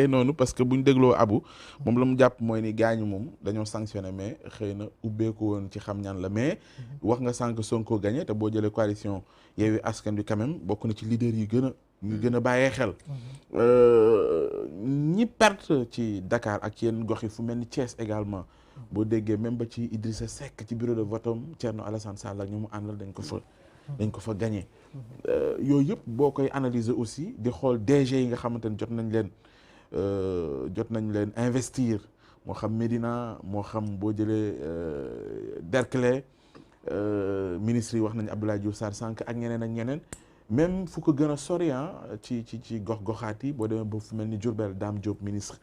noonu parce que buñ dégloo Abou moom la mu jàpp mooy ni gaañu moom dañoo sanctionné mais xëy na ubbeeku woon ci xam ñan la mais wax nga sànq Sonko gagné te boo jëlee coalition Yewwi Askan Wi quand même bokk na ci leader yi gën a bàyyee xel ñi perte ci Dakar ak yenn gox yi fu mel ni Thiès également boo déggee même ba ci Idrissa Seck ci bureau de vote am Thierno Alassane Sall ak ñu mu àndal dañ ko fa gagné yooyu yëpp boo koy analyser aussi di xool DG yi nga xamante ne jot nañ leen investir moo xam Médina moo xam boo jëlee Derklé ministre yi wax nañ Abdoulaye Diouf Sarr sànq ak ñeneen ak ñeneen même fu ko gën a sori ci gox-goxaat yi boo demee ba fu mel ni Diourbel Dame Diop ministre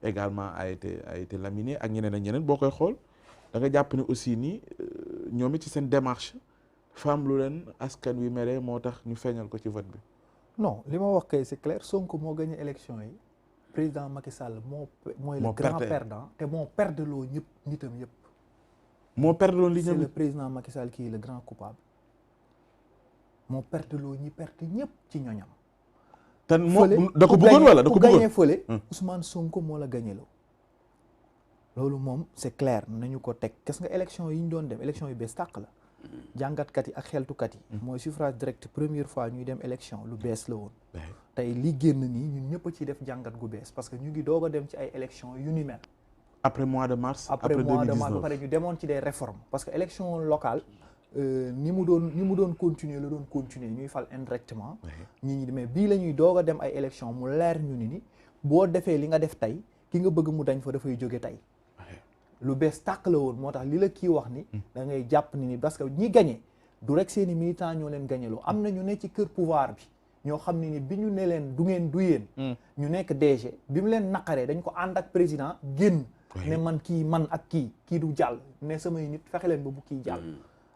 également a été laminé ak ñeneen ak ñeneen boo koy xool da nga jàpp ne aussi ni ñoom it ci seen démarche femme lu leen askan wi mere moo tax ñu feeñal ko ci vote bi. non li ma wax kay c'est clair Sonko moo gagné élection yi président Macky Sall mooy le grand perdant te moo perdeloo ñëpp nitam yëpp. moo perdeloo li c'est le président Macky Sall qui est le grand coupable moo perdeloo ñi perte ñëpp ci ñoñam. te moo da ko bëggoon wala da ko bëggoon gagné fële Ousmane Sonko moo la gagné loo loolu moom c'est clair nañu ko teg gis nga élection yi ñu doon dem élection yu bees tàq la jàngatkat yi ak xeltukat yi mooy suffrage direct première fois ñuy dem élection lu bees la woon tey li génn nii ñun ñëpp a ciy def jàngat gu bees parce que ñu ngi doog a dem ci ay élection yu ni mel après mois de mars après mois de mars ba pare ñu demoon ci des réformes parce que élection locale ni mu doon continuer la doon continuer ñuy fal indirectement ñi mais bii la ñuy doog a dem ay élection mu leer ñu ni boo defee li nga def tey ki nga bëgg mu dañ fa dafay jóge tey lu bees tàq la woon moo tax li la kii wax ni da ngay jàpp ni parce que ñi gagné du rek seeni militants ñoo leen gagné loo am na ñu ne ci kër pouvoir bi ñoo xam ne ni bi ñu ne leen du ngeen du yéen ñu nekk DG bi mu leen naqaree dañ ko ànd ak président génn ne man ak kii du jàll ne samay nit fexe leen ba bu kii jàll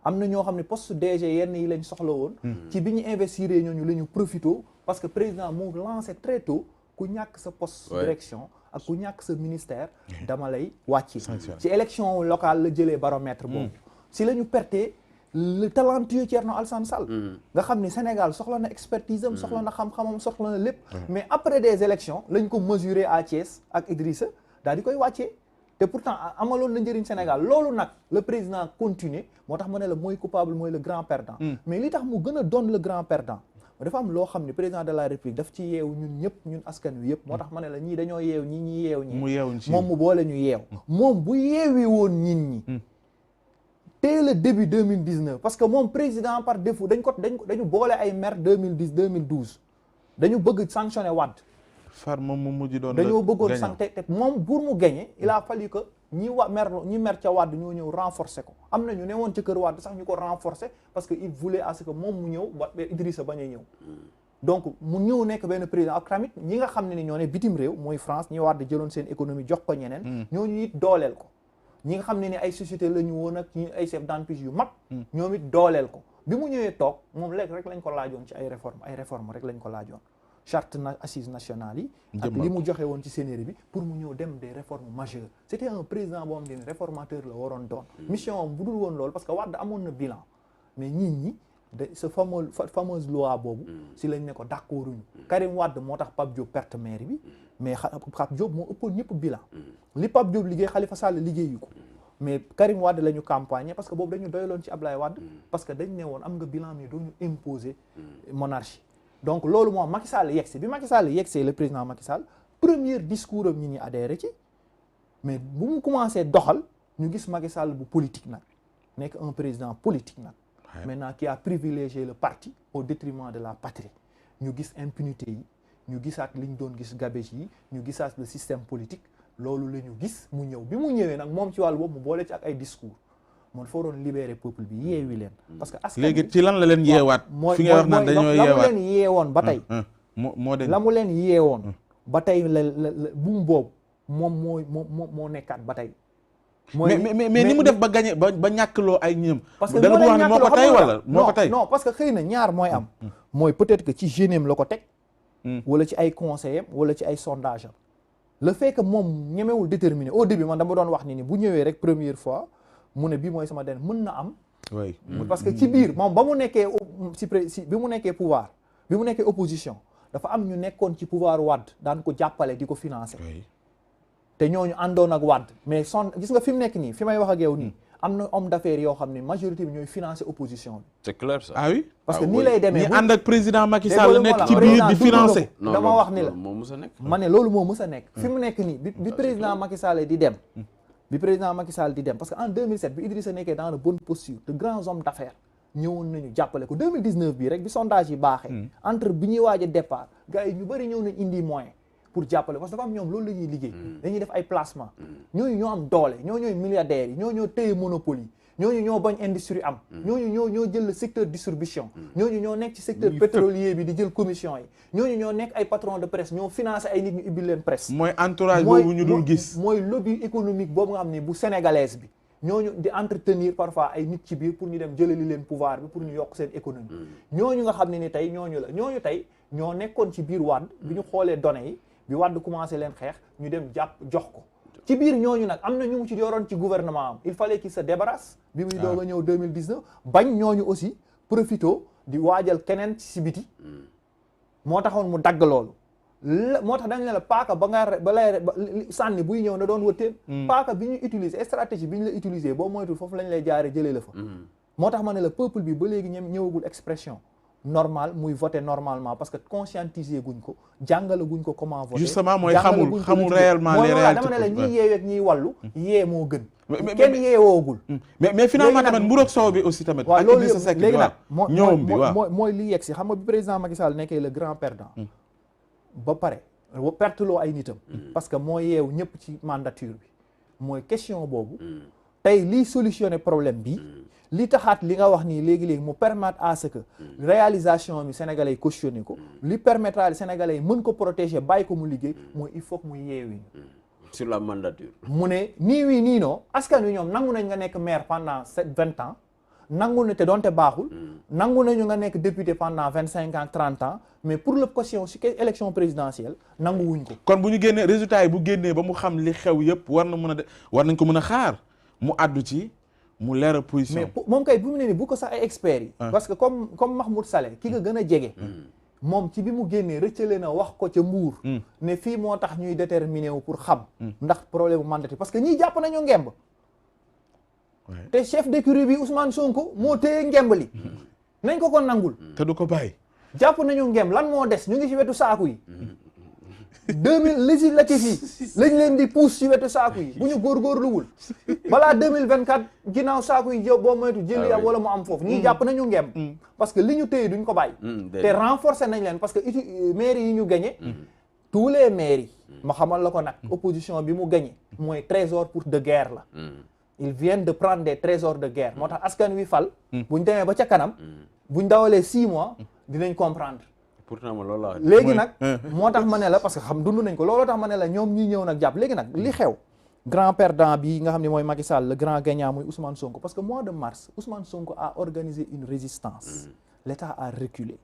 am na ñoo xam ne poste DG yenn yi lañ soxla woon ci bi ñu investir ñooñu la ñu profité parce que président moo lancé très tôt ku ñàkk sa poste direction ak ku ñàkk sa ministère dama lay wàcc ci élection locale la jëlee baromètre boobu si la ñu perte le talentueux Thierno Alassane Sall nga xam ni Sénégal soxla na expertise am soxla na xam-xamam soxla na lépp mais après des élections lañ ko mesurer à Thiès ak Idrissa daal di koy wàccee te pourtant amaloon na njëriñ Sénégal loolu nag le président continuer moo tax ma ne la mooy coupable mooy le grand perdant mais li tax mu gën a doon le grand perdant dafa am loo xam ne président de la République daf ci yeew ñun ñëpp ñun askan wi yëpp moo tax ma ne la ñii dañoo yeew ñi yeew ñi moom mu boole ñu yeew moom bu yeewi woon nit ñi dès le début 2019 parce que moom président par défaut dañu boole ay maire 2010 2012 dañu bëgg sanctionner Wade far moom mu mujj doon dañoo bëggoon sanctionner te moom pour mu gagner il a fallu que ñi mer ca Wade ñoo ñëw renforcer ko am na ñu ne woon ca kër Wade sax ñu ko renforcer parce que il voulait à ce que moom mu ñëw ba Idrissa bañ a ñëw donc mu ñëw nekk benn président ak tamit ñi nga xam ne ni ñoo ne bitim réew mooy France ñi Wade jëloon seen économie jox ko ñeneen ñooñu it dooleel ko ñi nga xam ne ni ay société la ñu woon ak ñi ay chef d'entreprise yu mag ñoom it dooleel ko bi mu ñëwee toog moom léegi rek lañ ko laajoon ci ay réforme rek lañ ko laajoon charte assise nationale yi ak li mu joxe woon ci Sénégal bi pour mu ñëw dem des réformes majeures c'était un président boo xam ne réformateur la waroon doon mission am bu dul woon loolu parce que Wade amoon na bilan mais ñi ce fameuse loi boobu si lañ ne ko d'accorduñu Karim Wade moo tax Pape Diop perte maire bi mais Pape Diop moo ëppoon ñëpp bilan li Pape Diop liggéey Khalifa Sall liggéeyu ko mais Karim Wade la ñu campagne parce que boobu dañu doyloon ci Ablaye Wade parce que dañ ne woon am nga bilan mais doo ñu imposer monarchie donc loolu moom Macky Sall yegsi bi Macky Sall yegsee le président Macky Sall premier discours am ñi adhéré ci mais bu mu commencé doxal ñu gis Macky Sall bu politique nag nekk un président politique nag maintenant qui a privilégié le parti au détriment de la patrie ñu gis impunité yi ñu gisaat li ñu doon gis gabegie yi ñu gisaat le système politique loolu la ñu gis mu ñëw bi mu ñëwee nag moom ci wàllu boobu mu boole ci ak ay discours moom foo doon libérer peuple bi yeewi leen parce que askan léegi ci lan la leen yeewaat fi nga wax naan dañoo yeewaat la mu leen yeewoon ba tey moo de la mu leen yeewoon ba tey la buum boobu moom moo nekkaat ba tey mais ni mu def ba gagné ba ñàkkloo ay ñëm parce que da nga wax ne moo ko tey wala moo ko tey non parce que xëy na ñaar mooy am mooy peut-être que ci généem la ko teg wala ci ay conseillers wala ci ay sondage am le fait que moom ñemewul déterminer au début man dama doon wax ni bu ñëwee rek première fois mu ne bii mooy sama den mën na am parce que ci biir moom ba mu nekkee bi mu nekkee pouvoir bi mu nekkee opposition dafa am ñu nekkoon ci pouvoir Wade daan ko jàppale di ko financer te ñooñu àndoon ak Wade mais gis nga fi mu nekk nii fi may wax ak yow nii am na homme d'affaires yoo xam ne majorité bi ñooy financer opposition bi. c'est clair ça. ah oui parce que nii lay demee ñi ànd ak président Macky Sall nekk ci biir di financer. dama wax ni la moo mës a nekk. ma ne loolu moo mës a nekk. fi mu nekk nii bi président Macky Sall di dem. bi président Macky Sall di dem parce que en 2007 bi Idrissa nekkee dans de bonne posture de grands hommes d'affaires ñëwoon nañu jàppale ko 2019 bii rek bi sondage yi baaxee. entre bi ñuy waaj a départ gars yi ñu bëri ñëw nañ indi moyen pour jàppale parce que dafa am ñoom loolu la ñuy liggéey. dañuy def ay placement. ñooñu ñoo am doole ñooñooy milliardaires yi ñoo téye monopole yi. ñooñu ñoo bañ industrie am. ñooñu ñoo jël le secteur distribution. ñooñu ñoo nekk ci secteur pétrolier bi di jël commission yi. ñooñu ñoo nekk ay patron de presse ñoo financé ay nit ñu ubbi leen presse. mooy entourage boobu ñu dul gis. mooy lobby économique boobu nga xam ne bu sénégalaise bi. ñooñu di entretenir parfois ay nit ci biir pour ñu dem jëlali leen pouvoir bi pour ñu yokk seen économie. ñooñu nga xam ne ni tey ñooñu la ñooñu tey ñoo nekkoon ci biir Wade bi ñu xoolee données yi bi Wade commencé leen xeex ñu dem jàpp jox ko. ci biir ñooñu nag am na ñu mu ci yoroon ci gouvernement am il fallait qu'il se débarrasse bi muy doog a ñëw 2019 bañ ñooñu aussi profito di waajal keneen ci biti moo taxoon mu dagg loolu moo tax dañ ne la paaka ba lay sànni buy ñëw na doon wëtteen paaka bi ñu utiliser stratégie bi ñu la utiliser boo moytul foofu lañ lay jaare jëlee la fa moo tax ma ne la peuple bi ba léegi ñëwagul expression normal muy voter normalement parce que conscientiser guñ ko jàngale guñ ko comment voter justement mooy xamul réellement les réalités dama ne la ñiy yeeweeg ñiy wàllu yee moo gën kenn yeewoogul mais finalement tamit mburoog soow bi aussi tamit waaw loolu Idrissa Seck léegi nag ñoom bi waaw mooy li yegg si xam nga bi président Macky Sall nekkee le grand perdant ba pare perteloo ay nitam parce que moo yeew ñëpp ci mandature bi mooy question boobu tey liy solutionner problème bi li taxaat li nga wax nii léegi-léegi mu permettre à ce que réalisation bi sénégalais yi cautionné ko li permettra sénégalais yi mën ko protéger bàyyi ko mu liggéey mooy il faut que mu yeewi sur la mandature mu ne nii wii nii non askan wi ñoom nangu nañ nga nekk maire pendant 20 ans nangu na te doonte baaxul nangu nañu nga nekk député pendant 25 ans 30 ans mais pour le question si élection présidentielle nangu wuñ ko kon bu ñu génnee résultat yi bu génnee ba mu xam li xew yëpp war nañ ko mën a xaar mu àddu ci mu leeral position mais moom kay bu mu ne ni bu ko sax ay experts yi parce que comme Mahmoud Saleh ki nga gën a jege moom ci bi mu génnee rëccale na wax ko ca Mbuur ne fii moo tax ñuy déterminer wu pour xam ndax problème bu mandaté parce que ñii jàpp nañu ngemb te chef d'écurie bi Ousmane Sonko moo téye ngemb li nañ ko nangul te du ko bàyyi jàpp nañu ngemb lan moo des ñu ngi ci wetu saaku yi 2000 législatif yi lañ leen di pousse ci wetu saaku yi bu ñu góorgóorluwul balaa 2024 ginnaaw saaku yi boo moytu jëli am wala mu am foofu ñii jàpp nañu ngemb parce que li ñu téye duñ ko bàyyi te renforcer nañ leen parce que maires yi ñu gagné tous les maires yi ma xamal la ko nag opposition bi mu gagné mooy trésor pour de guerre la ils viennent de prendre des trésors de guerre moo tax askan wi fal buñ demee ba ca kanam buñ dawalee 6 mois dinañ comprendre pourtant ma loolu la léegi nag moo tax ma ne la parce que xam dund nañ ko looloo tax ma ne la ñoom ñi ñëw nag jàpp léegi nag li xew grand perdant bi nga xam ne mooy Macky Sall le grand gagnant muy Ousmane Sonko parce que mois de mars Ousmane Sonko a organisé une résistance l'État a reculé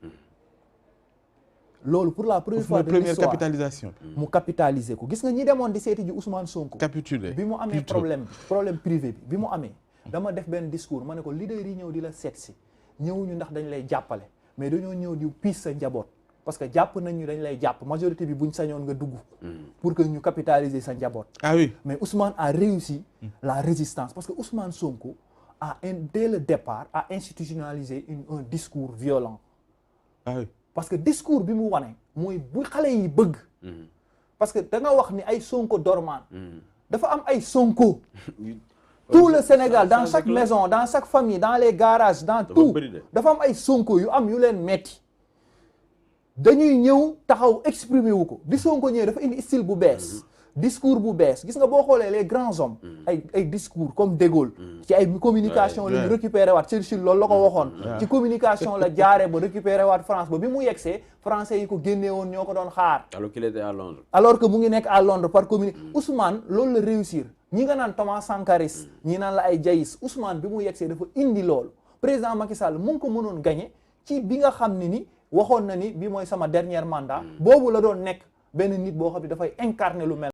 loolu pour la première fois de l'histoire capitalisation mu capitaliser ko gis nga ñi demoon di seeti ji Ousmane Sonko capitulé bi mu amee problème privé bi mu amee dama def benn discours ma ne ko leader yi ñëw di la seet si ñëwuñu ndax dañ lay jàppale mais dañoo ñëw di piis sa njaboot parce que jàpp nañu dañ lay jàpp majorité bi buñ sañoon nga dugg pour que ñu capitaliser sa njaboot ah oui mais Ousmane a réussi la résistance parce que Ousmane Sonko dès le départ a institutionnalisé un discours violent ah oui parce que discours bi mu wane mooy bu xale yi bëgg parce que da nga wax ni ay Sonko dormant dafa am ay Sonko tout le Sénégal dans chaque maison dans chaque famille dans les garages dans tout dafa am ay Sonko yu am yu leen metti dañuy ñëw taxaw exprimer wu ko di Sonko ñëwee dafa indi style bu bees discours bu bees gis nga boo xoolee les grands hommes ay discours comme De Gaulle ci ay communication la ñu récupéré waat Churchill loolu la ko waxoon ci communication la jaare ba récupéré waat France ba bi mu yegsee français yi ko génnee woon ñoo ko doon xaar alors qu'il était à Londres alors que mu ngi nekk à Londres par Ousmane loolu la réussir ñi nga naan Thomas Sankaris ñi naan la ay Jaïs Ousmane bi mu yegsee dafa indi loolu président Macky Sall mu ngi ko mënoon gagné ci bi nga xam ne ni waxoon na ni bi mooy sama dernier mandat boobu la doon nekk benn nit boo xam ne dafay incarner lu mel